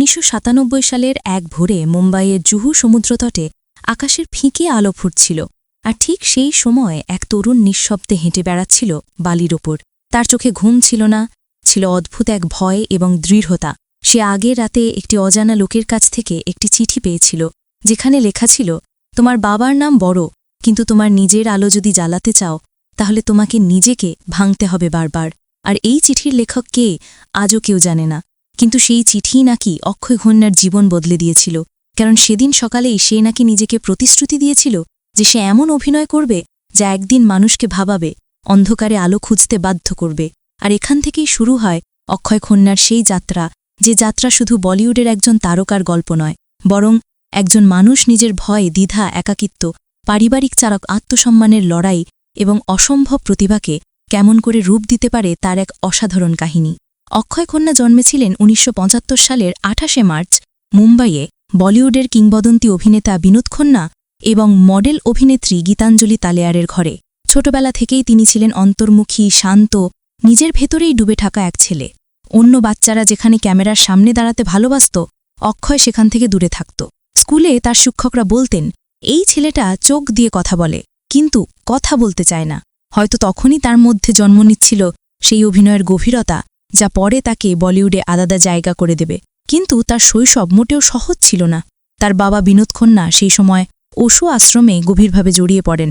১৯৯৭ সালের এক ভোরে মুম্বাইয়ের জুহু সমুদ্রতটে আকাশের ফিকে আলো ফুটছিল, আর ঠিক সেই সময় এক তরুণ নিঃশব্দে হেঁটে বেড়াচ্ছিল বালির ওপর। তার চোখে ঘুম ছিল না, ছিল অদ্ভুত এক ভয় এবং দৃঢ়তা। সে আগের রাতে একটি অজানা লোকের কাছ থেকে একটি চিঠি পেয়েছিল, যেখানে লেখা ছিল, তোমার বাবার নাম বড়, কিন্তু তোমার নিজের আলো যদি জ্বালাতে চাও তাহলে তোমাকে নিজেকে ভাঙতে হবে বারবার। আর এই চিঠির লেখক কে আজও কেউ জানে না, কিন্তু সেই চিঠিই নাকি অক্ষয় খন্নার জীবন বদলে দিয়েছিল। কারণ সেদিন সকালেই সে নাকি নিজেকে প্রতিশ্রুতি দিয়েছিল যে সে এমন অভিনয় করবে যা একদিন মানুষকে ভাবাবে, অন্ধকারে আলো খুঁজতে বাধ্য করবে। আর এখান থেকেই শুরু হয় অক্ষয় খন্নার সেই যাত্রা, যে যাত্রা শুধু বলিউডের একজন তারকার গল্প নয়, বরং একজন মানুষ নিজের ভয়, দ্বিধা, একাকিত্ব, পারিবারিক চারক আত্মসম্মানের লড়াই এবং অসম্ভব প্রতিভাকে কেমন করে রূপ দিতে পারে তার এক অসাধারণ কাহিনী। অক্ষয় খন্না জন্মেছিলেন ১৯৭৫ সালের ২৮শে মার্চ মুম্বাইয়ে বলিউডের কিংবদন্তি অভিনেতা বিনোদ খন্না এবং মডেল অভিনেত্রী গীতাঞ্জলি তালেয়ারের ঘরে। ছোটবেলা থেকেই তিনি ছিলেন অন্তর্মুখী, শান্ত, নিজের ভেতরেই ডুবে থাকা এক ছেলে। অন্য বাচ্চারা যেখানে ক্যামেরার সামনে দাঁড়াতে ভালোবাসত, অক্ষয় সেখান থেকে দূরে থাকত। স্কুলে তার শিক্ষকরা বলতেন, এই ছেলেটা চোখ দিয়ে কথা বলে, কিন্তু কথা বলতে চায় না। হয়তো তখনই তার মধ্যে জন্ম নিচ্ছিল সেই অভিনয়ের গভীরতা, যা পরে তাকে বলিউডে আলাদা জায়গা করে দেবে। কিন্তু তার শৈশব মোটেও সহজ ছিল না। তার বাবা বিনোদ খন্না সেই সময় ওশো আশ্রমে গভীরভাবে জড়িয়ে পড়েন,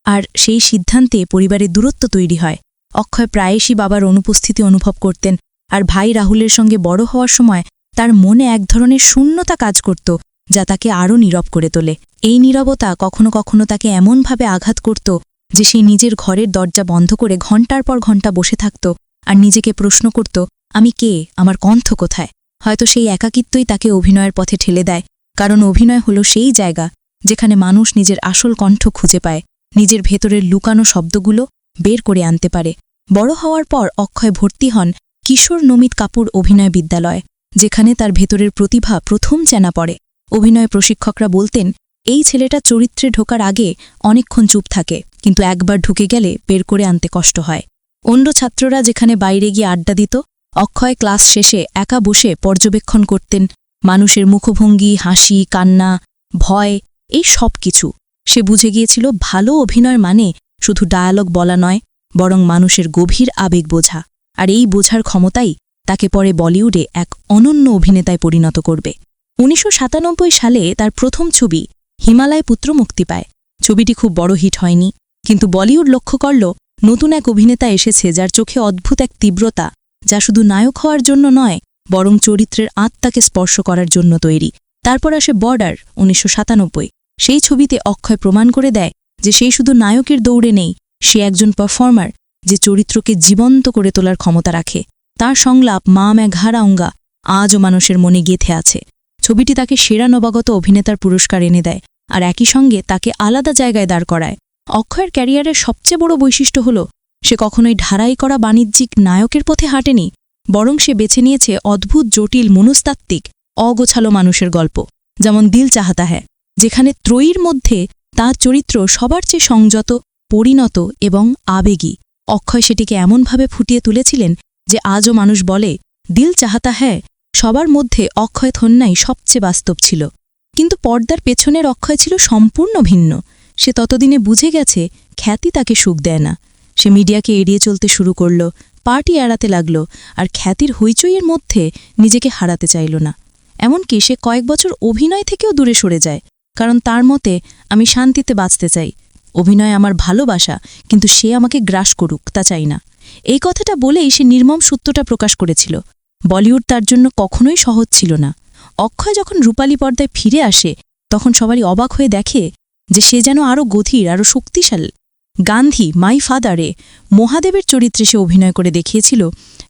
আর সেই সিদ্ধান্তে পরিবারের দূরত্ব তৈরি হয়। অক্ষয় প্রায়শই বাবার অনুপস্থিতি অনুভব করতেন, আর ভাই রাহুলের সঙ্গে বড় হওয়ার সময় তার মনে এক ধরনের শূন্যতা কাজ করত, যা তাকে আরও নীরব করে তোলে। এই নীরবতা কখনো কখনো তাকে এমনভাবে আঘাত করত যে সে নিজের ঘরের দরজা বন্ধ করে ঘণ্টার পর ঘণ্টা বসে থাকত আর নিজেকে প্রশ্ন করত, আমি কে, আমার কণ্ঠ কোথায়? হয়তো সেই একাকিত্বই তাকে অভিনয়ের পথে ঠেলে দেয়, কারণ অভিনয় হলো সেই জায়গা যেখানে মানুষ নিজের আসল কণ্ঠ খুঁজে পায়, নিজের ভেতরের লুকানো শব্দগুলো বের করে আনতে পারে। বড় হওয়ার পর অক্ষয় ভর্তি হন কিশোর নমিত কাপুর অভিনয় বিদ্যালয়, যেখানে তার ভেতরের প্রতিভা প্রথম চেনা পড়ে। অভিনয় প্রশিক্ষকরা বলতেন, এই ছেলেটা চরিত্রে ঢোকার আগে অনেকক্ষণ চুপ থাকে, কিন্তু একবার ঢুকে গেলে বের করে আনতে কষ্ট হয়। অন্য ছাত্ররা যেখানে বাইরে গিয়ে আড্ডা দিত, অক্ষয় ক্লাস শেষে একা বসে পর্যবেক্ষণ করতেন মানুষের মুখভঙ্গি, হাসি, কান্না, ভয়, এই সব কিছু। সে বুঝে গিয়েছিল ভালো অভিনয় মানে শুধু ডায়ালগ বলা নয়, বরং মানুষের গভীর আবেগ বোঝা। আর এই বোঝার ক্ষমতাই তাকে পরে বলিউডে এক অনন্য অভিনেতায় পরিণত করবে। ১৯৯৭ সালে তার প্রথম ছবি হিমালয় পুত্র মুক্তি পায়। ছবিটি খুব বড় হিট হয়নি, কিন্তু বলিউড লক্ষ্য করল নতুন এক অভিনেতা এসেছে যার চোখে অদ্ভুত এক তীব্রতা, যা শুধু নায়ক হওয়ার জন্য নয়, বরং চরিত্রের আত্মাকে স্পর্শ করার জন্য তৈরি। তারপর আসে বর্ডার ১৯৯৭। সেই ছবিতে অক্ষয় প্রমাণ করে দেয় যে সেই শুধু নায়কের দৌড়ে নেই, সে একজন পারফর্মার যে চরিত্রকে জীবন্ত করে তোলার ক্ষমতা রাখে। তার সংলাপ মা মে ঘর আউঙ্গা আজও মানুষের মনে গেঁথে আছে। ছবিটি তাকে সেরা নবাগত অভিনেতার পুরস্কার এনে দেয়, আর একই সঙ্গে তাকে আলাদা জায়গায় দাঁড় করায়। অক্ষয়ের ক্যারিয়ারের সবচেয়ে বড় বৈশিষ্ট্য হল সে কখনোই ঢালাই করা বাণিজ্যিক নায়কের পথে হাঁটেনি, বরং সে বেছে নিয়েছে অদ্ভুত, জটিল, মনস্তাত্ত্বিক, অগোছালো মানুষের গল্প, যেমন দিল চাহতা হ্যায়, যেখানে ত্রয়ীর মধ্যে তার চরিত্র সবার চেয়ে সংযত, পরিণত এবং আবেগী। অক্ষয় সেটিকে এমনভাবে ফুটিয়ে তুলেছিলেন যে আজও মানুষ বলে, দিল চাহতা হ্যায় সবার মধ্যে অক্ষয় খন্নাই সবচেয়ে বাস্তব ছিল। কিন্তু পর্দার পেছনের অক্ষয় ছিল সম্পূর্ণ ভিন্ন। সে ততদিনে বুঝে গেছে খ্যাতি তাকে সুখ দেয় না। সে মিডিয়াকে এড়িয়ে চলতে শুরু করল, পার্টি এড়াতে লাগল, আর খ্যাতির হইচইয়ের মধ্যে নিজেকে হারাতে চাইল না। এমনকি সে কয়েক বছর অভিনয় থেকেও দূরে সরে যায়, কারণ তার মতে, আমি শান্তিতে বাঁচতে চাই, অভিনয় আমার ভালোবাসা, কিন্তু সে আমাকে গ্রাস করুক তা চাই না। এই কথাটা বলেই সে নির্মম সত্যটা প্রকাশ করেছিল। বলিউড তার জন্য কখনোই সহজ ছিল না। অক্ষয় যখন রূপালী পর্দায় ফিরে আসে, তখন সবারই অবাক হয়ে দেখে যে সে যেন আরও গভীর, আরও শক্তিশালী। গান্ধী, মাই ফাদারে মহাদেবের চরিত্রে সে অভিনয় করে দেখিয়েছিল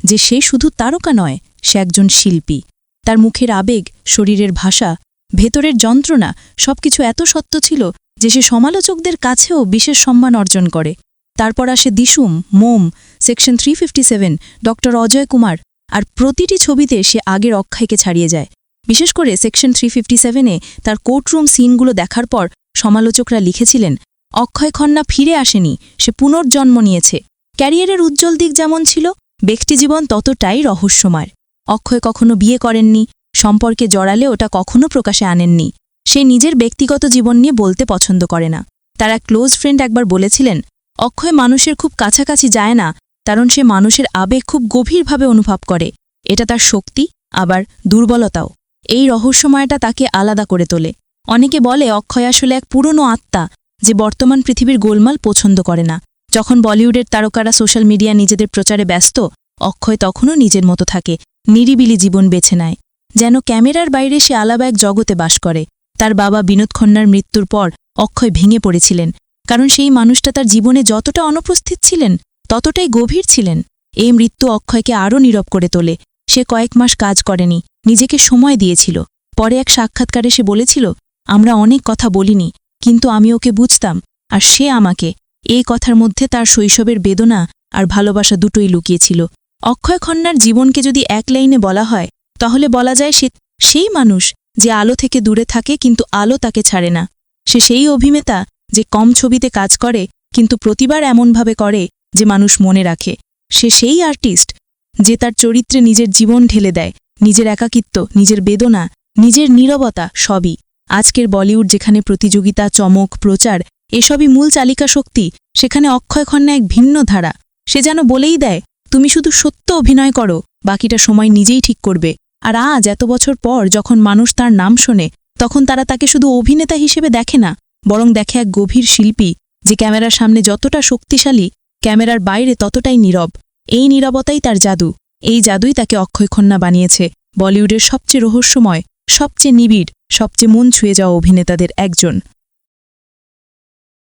যে সে শুধু তারকা নয়, সে একজন শিল্পী। তার মুখের আবেগ, শরীরের ভাষা, ভেতরের যন্ত্রণা সবকিছু এত সত্য ছিল যে সে সমালোচকদের কাছেও বিশেষ সম্মান অর্জন করে। তারপর আসে দিশুম, মোম, সেকশন 357, ডক্টর অজয় কুমার, আর প্রতিটি ছবিতে সে আগের অক্ষয়কে ছাড়িয়ে যায়। বিশেষ করে সেকশন 357-এ তার কোর্টরুম সিনগুলো দেখার পর সমালোচকরা লিখেছিলেন, অক্ষয় খন্না ফিরে আসেনি, সে পুনর্জন্ম নিয়েছে। ক্যারিয়ারের উজ্জ্বল দিক যেমন ছিল, ব্যক্তিজীবন ততটাই রহস্যময়। অক্ষয় কখনো বিয়ে করেননি, সম্পর্কে জড়ালে ওটা কখনো প্রকাশে আনেননি। সে নিজের ব্যক্তিগত জীবন নিয়ে বলতে পছন্দ করে না। তার এক ক্লোজ ফ্রেন্ড একবার বলেছিলেন, অক্ষয় মানুষের খুব কাছাকাছি যায় না, কারণ সে মানুষের আবেগ খুব গভীরভাবে অনুভব করে। এটা তার শক্তি, আবার দুর্বলতাও। এই রহস্যময়টা তাকে আলাদা করে তোলে। অনেকে বলে অক্ষয় আসলে এক পুরনো আত্মা, যে বর্তমান পৃথিবীর গোলমাল পছন্দ করে না। যখন বলিউডের তারকারা সোশ্যাল মিডিয়া নিজেদের প্রচারে ব্যস্ত, অক্ষয় তখনও নিজের মতো থাকে, নিরিবিলি জীবন বেছে নেয়। যেন ক্যামেরার বাইরে সে আলাদা এক জগতে বাস করে। তার বাবা বিনোদ খন্নার মৃত্যুর পর অক্ষয় ভেঙে পড়েছিলেন, কারণ সেই মানুষটা তার জীবনে যতটা অনুপস্থিত ছিলেন ততটাই গভীর ছিলেন। এই মৃত্যু অক্ষয়কে আরও নীরব করে তোলে। সে কয়েক মাস কাজ করেনি, নিজেকে সময় দিয়েছিল। পরে এক সাক্ষাৎকারে সে বলেছিল, আমরা অনেক কথা বলিনি, কিন্তু আমি ওকে বুঝতাম, আর সে আমাকে। এই কথার মধ্যে তার শৈশবের বেদনা আর ভালোবাসা দুটোই লুকিয়েছিল। অক্ষয় খন্নার জীবনকে যদি এক লাইনে বলা হয়, তাহলে বলা যায় সে সেই মানুষ যে আলো থেকে দূরে থাকে কিন্তু আলো তাকে ছাড়ে না। সে সেই অভিনেতা যে কম ছবিতে কাজ করে কিন্তু প্রতিবার এমনভাবে করে যে মানুষ মনে রাখে। সে সেই আর্টিস্ট যে তার চরিত্রে নিজের জীবন ঢেলে দেয়, নিজের একাকিত্ব, নিজের বেদনা, নিজের নীরবতা, সবই। আজকের বলিউড যেখানে প্রতিযোগিতা, চমক, প্রচার এসবই মূল চালিকা শক্তি, সেখানে অক্ষয় খন্না এক ভিন্ন ধারা। সে যেন বলেই দেয়, তুমি শুধু সত্য অভিনয় করো, বাকিটা সময় নিজেই ঠিক করবে। আর আজ এত বছর পর যখন মানুষ তার নাম শোনে, তখন তারা তাকে শুধু অভিনেতা হিসেবে দেখে না, বরং দেখে এক গভীর শিল্পী, যে ক্যামেরার সামনে যতটা শক্তিশালী, ক্যামেরার বাইরে ততটাই নীরব। এই নীরবতাই তার জাদু। এই জাদুই তাকে অক্ষয় খন্না বানিয়েছে বলিউডের সবচেয়ে রহস্যময়, সবচেয়ে নিবিড়, সবচেয়ে মন ছুঁয়ে যাওয়া অভিনেতাদের একজন।